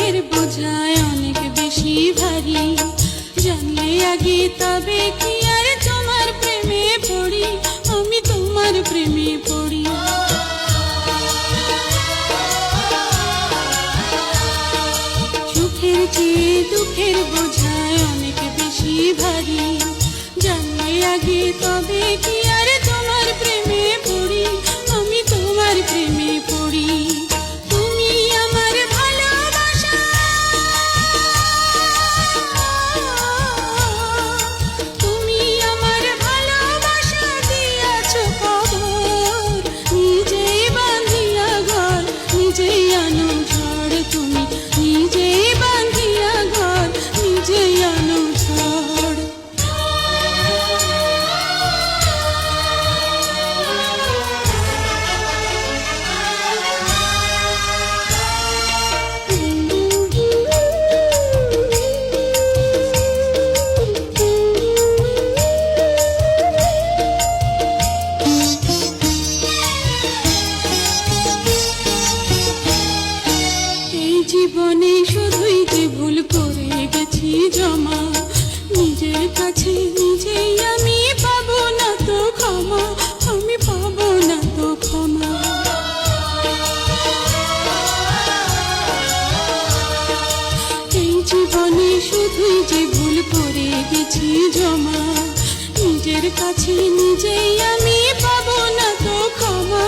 দুঃখের বোঝায় অনেক বেশি ভারী, জানলে আগে তবে কি আর তোমার প্রেমে পড়ি, আমি তোমার প্রেমে পড়ি। সুখের চেয়ে দুঃখের বোঝায় অনেক বেশি ভারী, জানলে আগে তবে কি আর তোমার প্রেমে পড়ি, আমি তোমার প্রেমে পড়ি। তুমি আমার ভালোবাসা, তুমি আমার ভালোবাসা দিয়াছো খবর, নিজেই বাঁধিয়া ঘর নিজেই আনো ঝড়, তুমি নিজেই বাঁধিয়া ঘর নিজেই আনো ঝড়। জীবনে শুধুই যে ভুল করে গেছি জমা, নিজের কাছে নিজেই আমি পাবো না তো ক্ষমা, আমি পাবো না তো ক্ষমা। এই জীবনে শুধুই যে ভুল করে গেছি জমা, নিজের কাছে নিজেই আমি পাবো না তো ক্ষমা,